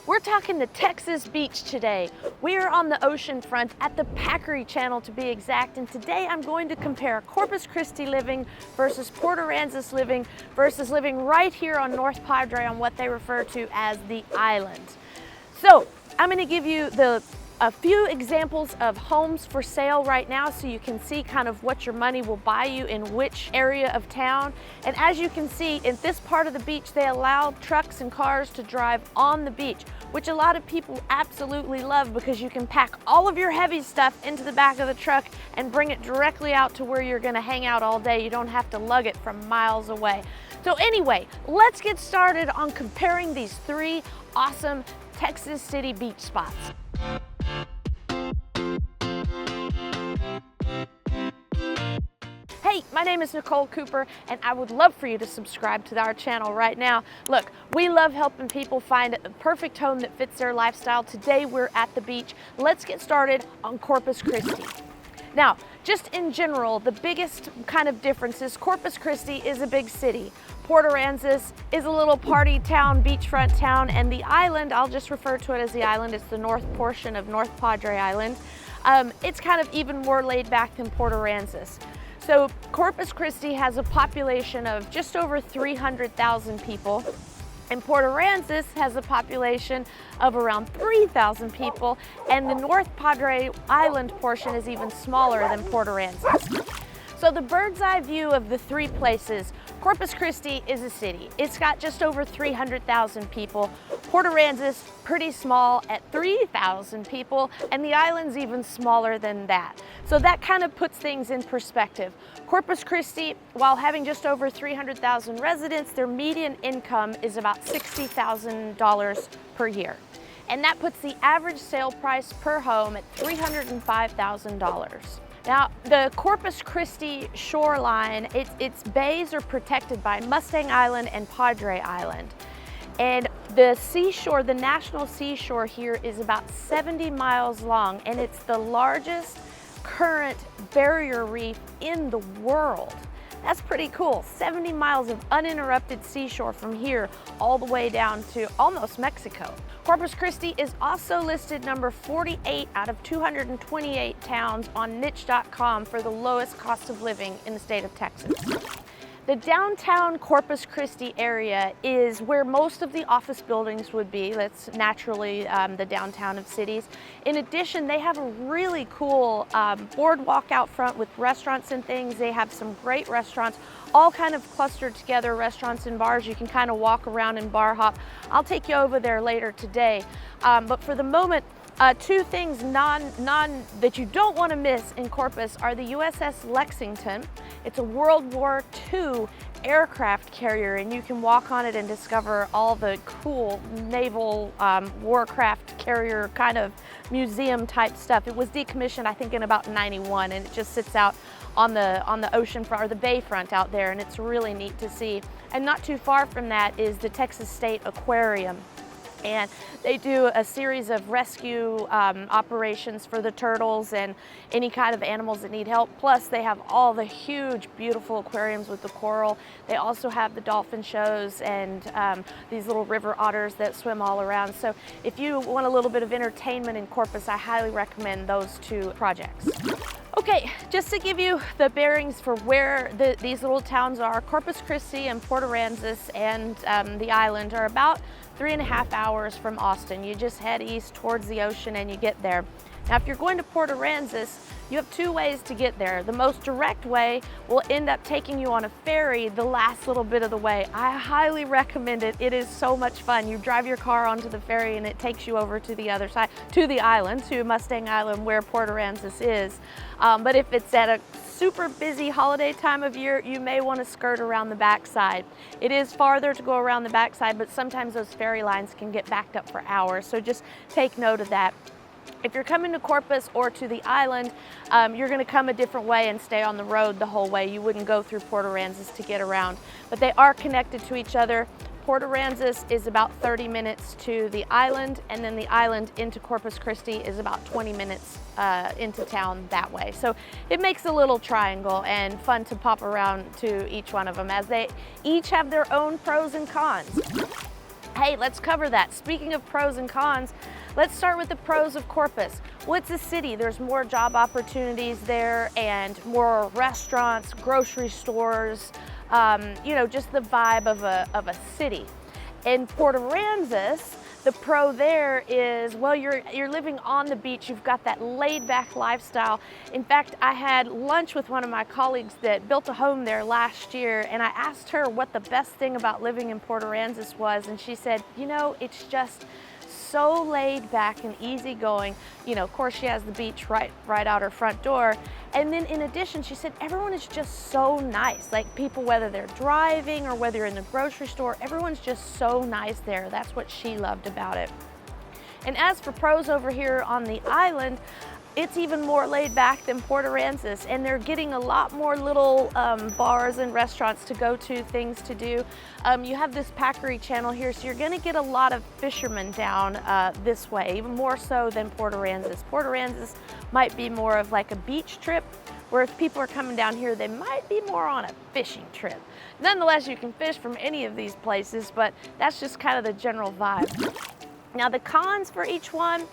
We're talking the Texas beach today. We are on the ocean front at the Packery Channel to be exact, and today I'm going to compare Corpus Christi living versus Port Aransas living versus living right here on North Padre on what they refer to as the island. So I'm going to give you a few examples of homes for sale right now so you can see kind of what your money will buy you in which area of town. And as you can see, in this part of the beach, they allow trucks and cars to drive on the beach, which a lot of people absolutely love because you can pack all of your heavy stuff into the back of the truck and bring it directly out to where you're gonna hang out all day. You don't have to lug it from miles away. So anyway, let's get started on comparing these three awesome Texas City beach spots. Hey, my name is Nicole Cooper, and I would love for you to subscribe to our channel right now. Look, we love helping people find a perfect home that fits their lifestyle. Today we're at the beach. Let's get started on Corpus Christi. Now, just in general, the biggest kind of difference is Corpus Christi is a big city. Port Aransas is a little party town, beachfront town, and the island, I'll just refer to it as the island, it's the north portion of North Padre Island. It's kind of even more laid back than Port Aransas. So Corpus Christi has a population of just over 300,000 people, and Port Aransas has a population of around 3,000 people, and the North Padre Island portion is even smaller than Port Aransas. So the bird's eye view of the three places, Corpus Christi is a city. It's got just over 300,000 people. Port Aransas, pretty small at 3,000 people, and the island's even smaller than that. So that kind of puts things in perspective. Corpus Christi, while having just over 300,000 residents, their median income is about $60,000 per year. And that puts the average sale price per home at $305,000. Now, the Corpus Christi shoreline, its bays are protected by Mustang Island and Padre Island. And the seashore, the national seashore here is about 70 miles long, and it's the largest current barrier reef in the world. That's pretty cool. 70 miles of uninterrupted seashore from here all the way down to almost Mexico. Corpus Christi is also listed number 48 out of 228 towns on niche.com for the lowest cost of living in the state of Texas. The downtown Corpus Christi area is where most of the office buildings would be. That's naturally the downtown of cities. In addition, they have a really cool boardwalk out front with restaurants and things. They have some great restaurants, all kind of clustered together, restaurants and bars. You can kind of walk around and bar hop. I'll take you over there later today. But for the moment, two things that you don't want to miss in Corpus are the USS Lexington. It's a World War II aircraft carrier, and you can walk on it and discover all the cool naval warcraft carrier kind of museum type stuff. It was decommissioned, I think, in about '91, and it just sits out on the ocean front or the bay front out there, and it's really neat to see. And not too far from that is the Texas State Aquarium. And they do a series of rescue operations for the turtles and any kind of animals that need help. Plus, they have all the huge, beautiful aquariums with the coral. They also have the dolphin shows and these little river otters that swim all around. So if you want a little bit of entertainment in Corpus, I highly recommend those two projects. Okay, just to give you the bearings for where these little towns are, Corpus Christi and Port Aransas and the island are about 3.5 hours from Austin. You just head east towards the ocean and you get there. Now, if you're going to Port Aransas, you have two ways to get there. The most direct way will end up taking you on a ferry the last little bit of the way. I highly recommend it. It is so much fun. You drive your car onto the ferry and it takes you over to the other side, to the island, to Mustang Island where Port Aransas is. But if it's at a super busy holiday time of year, you may want to skirt around the backside. It is farther to go around the backside, but sometimes those ferry lines can get backed up for hours. So just take note of that. If you're coming to Corpus or to the island, you're going to come a different way and stay on the road the whole way. You wouldn't go through Port Aransas to get around, but they are connected to each other. Port Aransas is about 30 minutes to the island, and then the island into Corpus Christi is about 20 minutes into town that way. So it makes a little triangle and fun to pop around to each one of them as they each have their own pros and cons. Hey, let's cover that. Speaking of pros and cons, let's start with the pros of Corpus. Well, it's a city. There's more job opportunities there and more restaurants, grocery stores, you know, just the vibe of a city. In Port Aransas, the pro there is, well, you're living on the beach. You've got that laid-back lifestyle. In fact, I had lunch with one of my colleagues that built a home there last year, and I asked her what the best thing about living in Port Aransas was, and she said, you know, it's just so laid back and easygoing. You know, of course, she has the beach right out her front door. And then in addition, she said everyone is just so nice. Like people, whether they're driving or whether you're in the grocery store, everyone's just so nice there. That's what she loved about it. And as for pros over here on the island, it's even more laid back than Port Aransas, and they're getting a lot more little bars and restaurants to go to, things to do. You have this Packery Channel here, so you're gonna get a lot of fishermen down this way, even more so than Port Aransas. Port Aransas might be more of like a beach trip, where if people are coming down here, they might be more on a fishing trip. Nonetheless, you can fish from any of these places, but that's just kind of the general vibe. Now the cons for each one,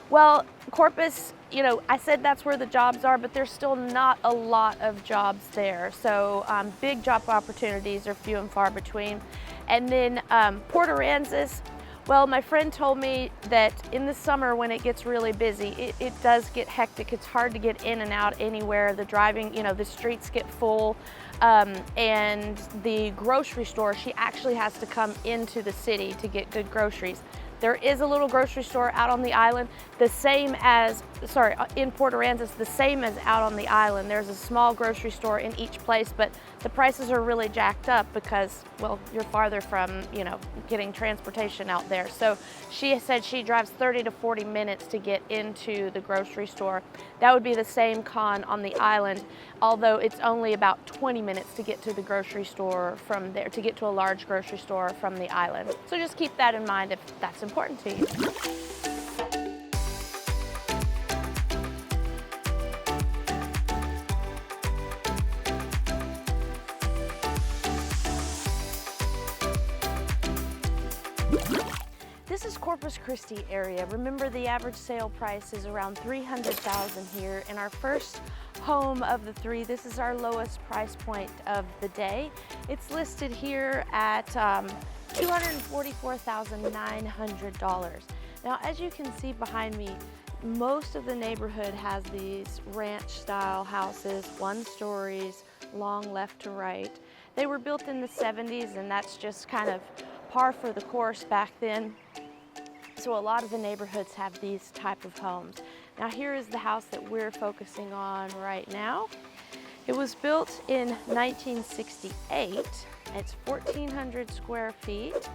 well, Corpus, you know, I said that's where the jobs are, but there's still not a lot of jobs there. So big job opportunities are few and far between. And then Port Aransas, well, my friend told me that in the summer when it gets really busy, it does get hectic. It's hard to get in and out anywhere. The driving, you know, the streets get full. And the grocery store, she actually has to come into the city to get good groceries. There is a little grocery store out on the island, the same as, sorry, in Port Aransas, the same as out on the island. There's a small grocery store in each place, but the prices are really jacked up because, well, you're farther from, you know, getting transportation out there. So she said she drives 30 to 40 minutes to get into the grocery store. That would be the same con on the island, although it's only about 20 minutes to get to the grocery store from there, to get to a large grocery store from the island. So just keep that in mind if that's important to you. This is Corpus Christi area. Remember, the average sale price is around $300,000 here. In our first home of the three, this is our lowest price point of the day. It's listed here at $244,900. Now, as you can see behind me, most of the neighborhood has these ranch style houses, 1-stories, long left to right. They were built in the 70s, and that's just kind of par for the course back then. So a lot of the neighborhoods have these type of homes. Now here is the house that we're focusing on right now. It was built in 1968. It's 1,400 square feet.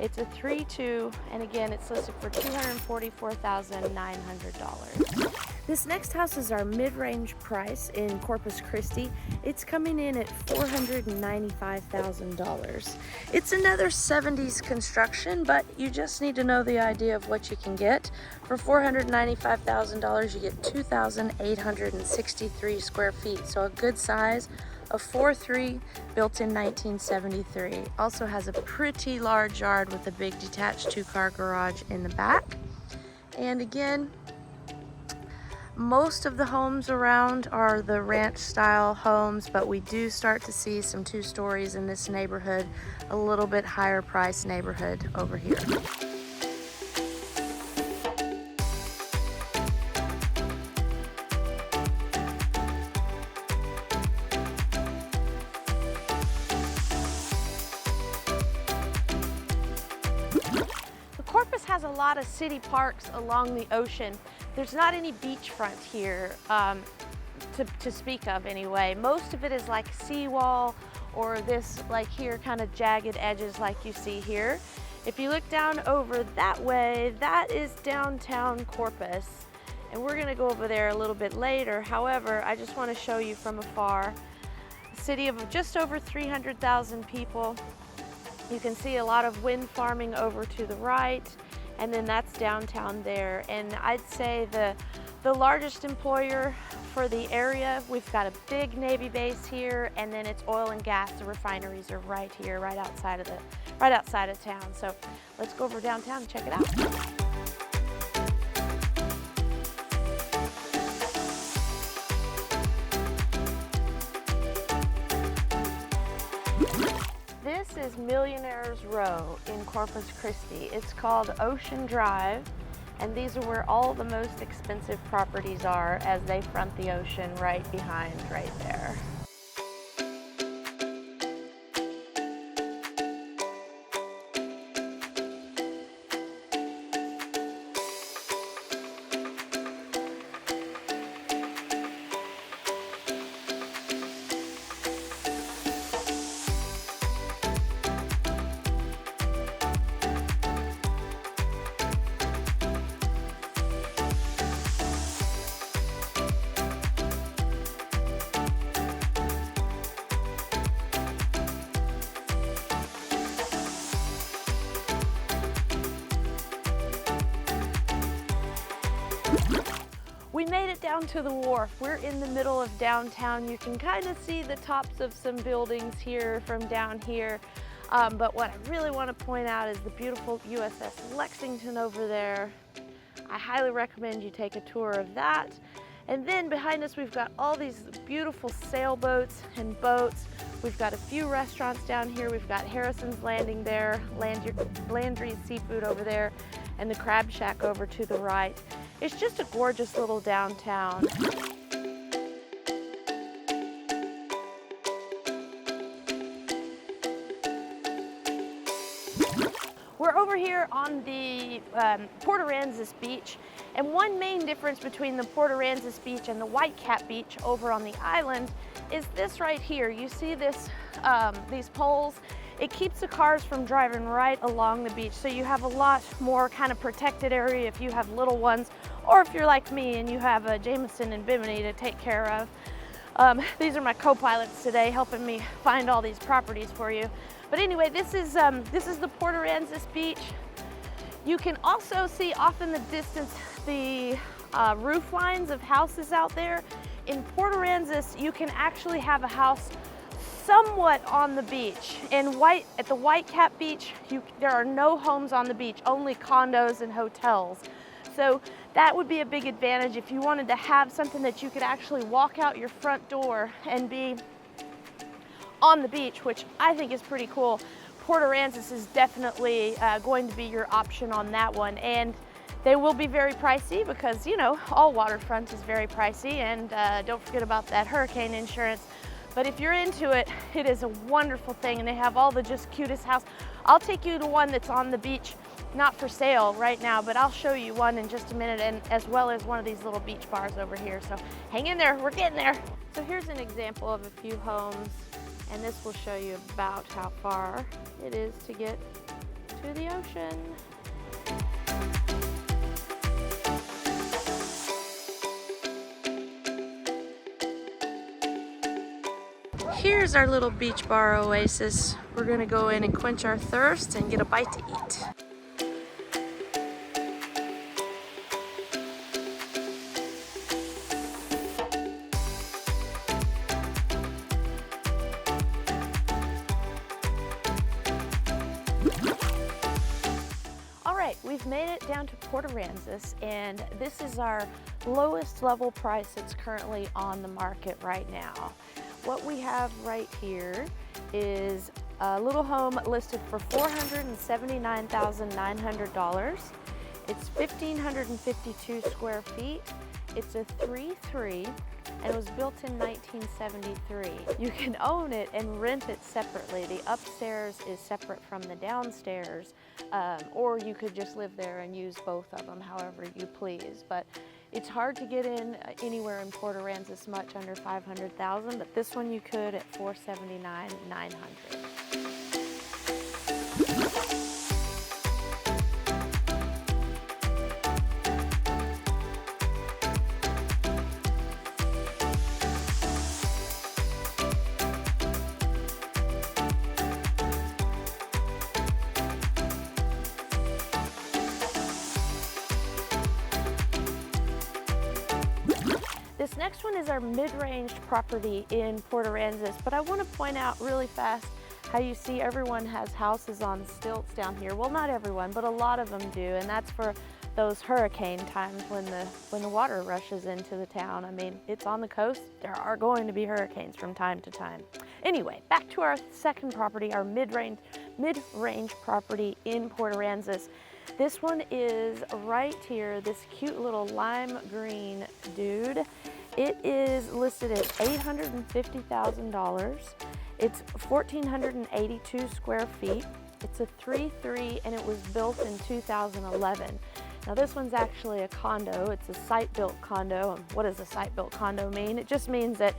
It's a 3-2, and again, it's listed for $244,900. This next house is our mid-range price in Corpus Christi. It's coming in at $495,000. It's another 70s construction, but you just need to know the idea of what you can get. For $495,000, you get 2,863 square feet, so a good size. A 4-3, built in 1973. Also has a pretty large yard with a big detached 2-car garage in the back. And again, most of the homes around are the ranch style homes, but we do start to see some 2-stories in this neighborhood, a little bit higher price neighborhood over here. Corpus has a lot of city parks along the ocean. There's not any beachfront here to speak of anyway. Most of it is like seawall or this like here kind of jagged edges like you see here. If you look down over that way, that is downtown Corpus. And we're gonna go over there a little bit later. However, I just wanna show you from afar. A city of just over 300,000 people. You can see a lot of wind farming over to the right, and then that's downtown there. And I'd say the largest employer for the area, we've got a big Navy base here, and then it's oil and gas. The refineries are right here, right outside right outside of town. So let's go over downtown and check it out. This is Millionaire's Row in Corpus Christi. It's called Ocean Drive, and these are where all the most expensive properties are as they front the ocean right behind right there. We made it down to the Wharf. We're in the middle of downtown. You can kind of see the tops of some buildings here from down here. But what I really want to point out is the beautiful USS Lexington over there. I highly recommend you take a tour of that. And then behind us, we've got all these beautiful sailboats and boats. We've got a few restaurants down here. We've got Harrison's Landing there, Landry's Seafood over there, and the Crab Shack over to the right. It's just a gorgeous little downtown. We're over here on the Port Aransas beach, and one main difference between the Port Aransas beach and the Whitecap beach over on the island is this right here. You see this, these poles? It keeps the cars from driving right along the beach, so you have a lot more kind of protected area if you have little ones, or if you're like me and you have a Jameson and Bimini to take care of. These are my co-pilots today, helping me find all these properties for you. But anyway, this is the Port Aransas beach. You can also see off in the distance the roof lines of houses out there. In Port Aransas, you can actually have a house somewhat on the beach. At the Whitecap beach, there are no homes on the beach, only condos and hotels. So that would be a big advantage if you wanted to have something that you could actually walk out your front door and be on the beach, which I think is pretty cool. Port Aransas is definitely going to be your option on that one. And they will be very pricey because, you know, all waterfront is very pricey, and don't forget about that hurricane insurance. But if you're into it, it is a wonderful thing, and they have all the just cutest house. I'll take you to one that's on the beach, not for sale right now, but I'll show you one in just a minute, and as well as one of these little beach bars over here. So hang in there, we're getting there. So here's an example of a few homes, and this will show you about how far it is to get to the ocean. Here's our little beach bar oasis. We're gonna go in and quench our thirst and get a bite to eat. All right, we've made it down to Port Aransas, and this is our lowest level price that's currently on the market right now. What we have right here is a little home listed for $479,900. It's 1,552 square feet. It's a 3-3, and it was built in 1973. You can own it and rent it separately. The upstairs is separate from the downstairs, or you could just live there and use both of them however you please. But it's hard to get in anywhere in Port Aransas much under $500,000, but this one you could at $479,900. This next one is our mid-range property in Port Aransas, but I want to point out really fast how you see everyone has houses on stilts down here. Well, not everyone, but a lot of them do, and that's for those hurricane times when the water rushes into the town. I mean, it's on the coast. There are going to be hurricanes from time to time. Anyway, back to our second property, our mid-range property in Port Aransas. This one is right here, this cute little lime green dude. It is listed at $850,000. It's 1,482 square feet. It's a 3-3 and it was built in 2011. Now this one's actually a condo. It's a site-built condo. And what does a site-built condo mean? It just means that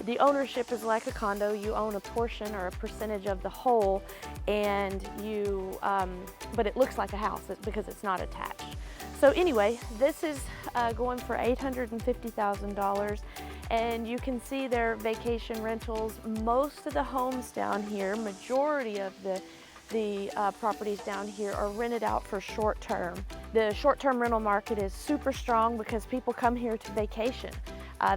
the ownership is like a condo. You own a portion or a percentage of the whole, and but it looks like a house because it's not attached. So anyway, this is going for $850,000, and you can see their vacation rentals. Most of the homes down here, majority of the properties down here are rented out for short term. The short-term rental market is super strong because people come here to vacation.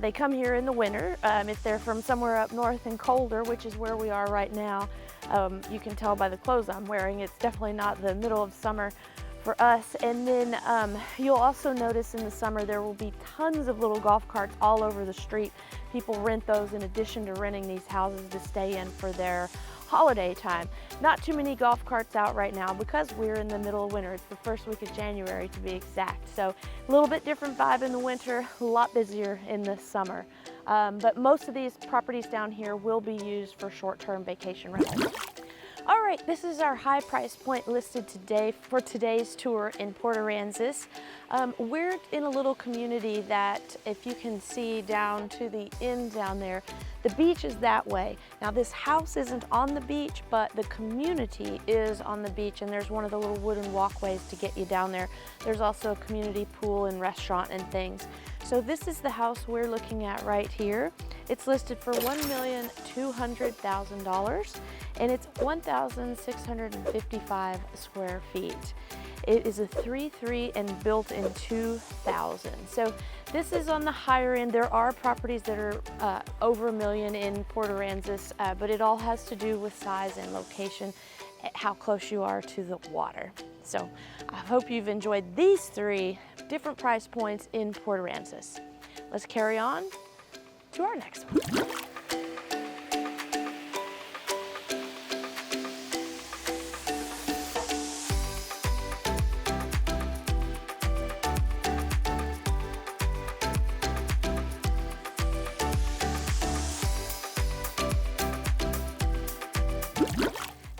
They come here in the winter. If they're from somewhere up north and colder, which is where we are right now, you can tell by the clothes I'm wearing, it's definitely not the middle of summer for us. And then you'll also notice in the summer there will be tons of little golf carts all over the street. People rent those in addition to renting these houses to stay in for their holiday time. Not too many golf carts out right now because we're in the middle of winter. It's the first week of January to be exact. So a little bit different vibe in the winter, a lot busier in the summer. But most of these properties down here will be used for short-term vacation rentals. All right, this is our high price point listed today for today's tour in Port Aransas. We're in a little community that, if you can see down to the end down there, the beach is that way. Now this house isn't on the beach, but the community is on the beach, and there's one of the little wooden walkways to get you down there. There's also a community pool and restaurant and things. So this is the house we're looking at right here. It's listed for $1,200,000, and it's 1,655 square feet. It is a 3-3 and built in 2000. So this is on the higher end. There are properties that are over $1 million in Port Aransas, but it all has to do with size and location, how close you are to the water. So I hope you've enjoyed these 3 different price points in Port Aransas. Let's carry on to our next one.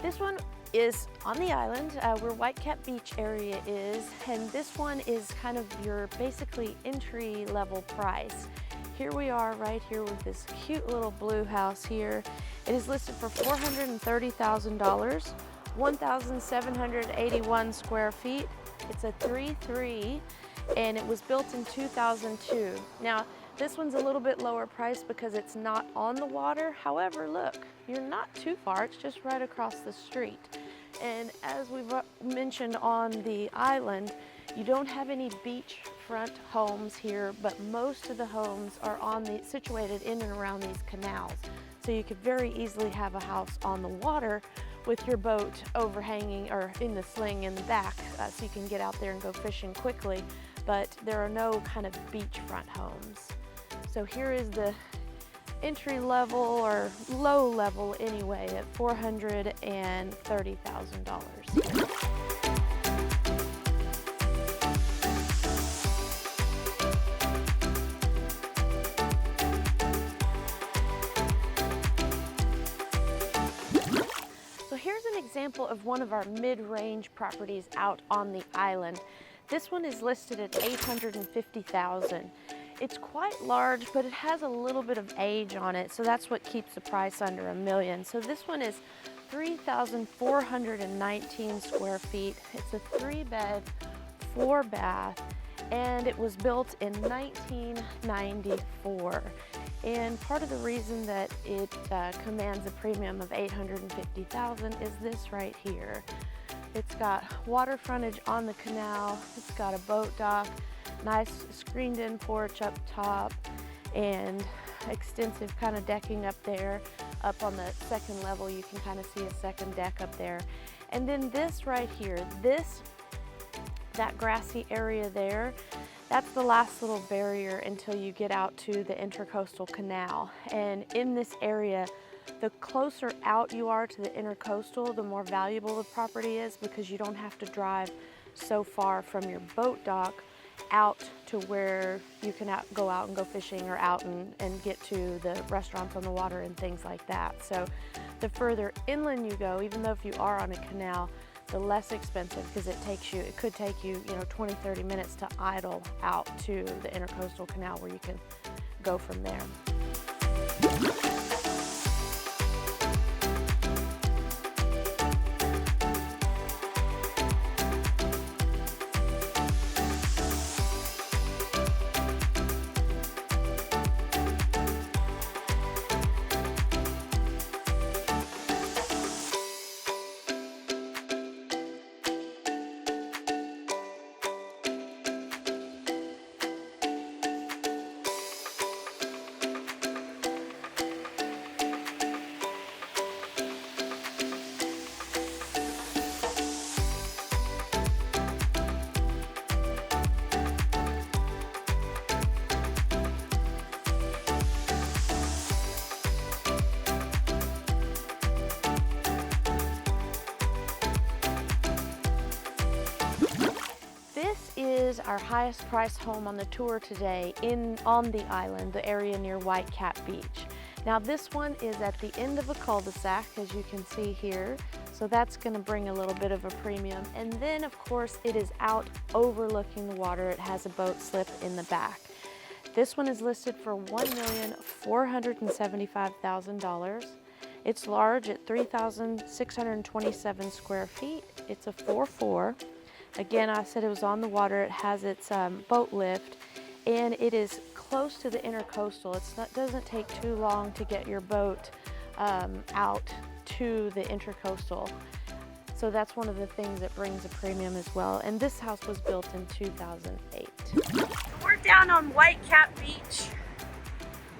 This one is on the island where Whitecap Beach area is, and this one is kind of your basically entry level price. Here we are right here with this cute little blue house here. It is listed for $430,000, 1,781 square feet. It's a 3-3 and it was built in 2002. Now this one's a little bit lower price because it's not on the water. However, look, you're not too far. It's just right across the street. And as we've mentioned on the island, you don't have any beachfront homes here, but most of the homes are situated in and around these canals. So you could very easily have a house on the water with your boat overhanging or in the sling in the back, so you can get out there and go fishing quickly. But there are no kind of beachfront homes. So here is the entry level, or low level anyway, at $430,000. So here's an example of one of our mid-range properties out on the island. This one is listed at $850,000. It's quite large, but it has a little bit of age on it, so that's what keeps the price under $1 million. So this one is 3,419 square feet. It's a 3-bed, 4-bath, and it was built in 1994. And part of the reason that it commands a premium of $850,000 is this right here. It's got water frontage on the canal. It's got a boat dock, nice screened-in porch up top, and extensive kind of decking up there. up on the second level, you can kind of see a second deck up there. And then this right here, that grassy area there, that's the last little barrier until you get out to the Intercoastal Canal. And in this area, the closer out you are to the Intercoastal, the more valuable the property is, because you don't have to drive so far from your boat dock out to where you can go out and go fishing, or out and get to the restaurants on the water and things like that. So the further inland you go, even though if you are on a canal, the less expensive, because it could take you, 20, 30 minutes to idle out to the Intercoastal Canal, where you can go from there. Is our highest price home on the tour today on the island, the area near Whitecap Beach. Now this one is at the end of a cul-de-sac, as you can see here, so that's going to bring a little bit of a premium. And then of course it is out overlooking the water. It has a boat slip in the back. This one is listed for $1,475,000. It's large at 3,627 square feet. It's a 4-4. Again, I said it was on the water. It has its boat lift, and it is close to the Intercoastal. It doesn't take too long to get your boat out to the Intercoastal. So that's one of the things that brings a premium as well. And this house was built in 2008. We're down on Whitecap Beach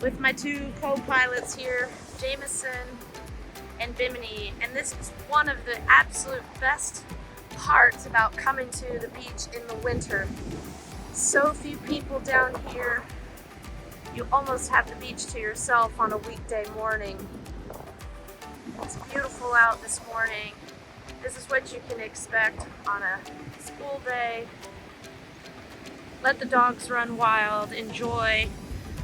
with my two co-pilots here, Jameson and Bimini. And this is one of the absolute best parts about coming to the beach in the winter. So few people down here. You almost have the beach to yourself on a weekday morning. It's beautiful out this morning. This is what you can expect on a school day. Let the dogs run wild. Enjoy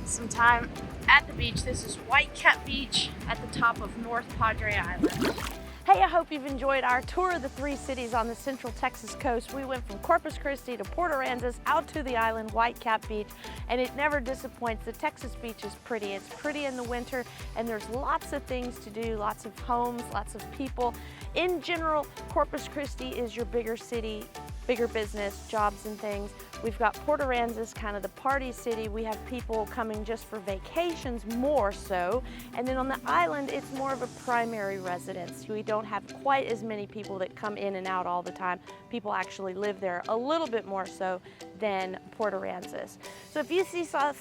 some time at the beach. This is Whitecap Beach at the top of North Padre Island. Hey, I hope you've enjoyed our tour of the 3 cities on the Central Texas coast. We went from Corpus Christi to Port Aransas, out to the island, Whitecap Beach, and it never disappoints. The Texas beach is pretty. It's pretty in the winter, and there's lots of things to do, lots of homes, lots of people. In general, Corpus Christi is your bigger city, bigger business, jobs and things. We've got Port Aransas, kind of the party city. We have people coming just for vacations more so. And then on the island, it's more of a primary residence. We don't have quite as many people that come in and out all the time. People actually live there a little bit more so than Port Aransas. So if you saw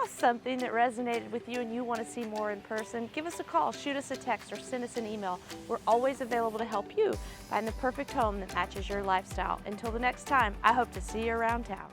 something that resonated with you and you want to see more in person, give us a call, shoot us a text, or send us an email. We're always available to help you find the perfect home that matches your lifestyle. Until the next time, I hope to see you around town.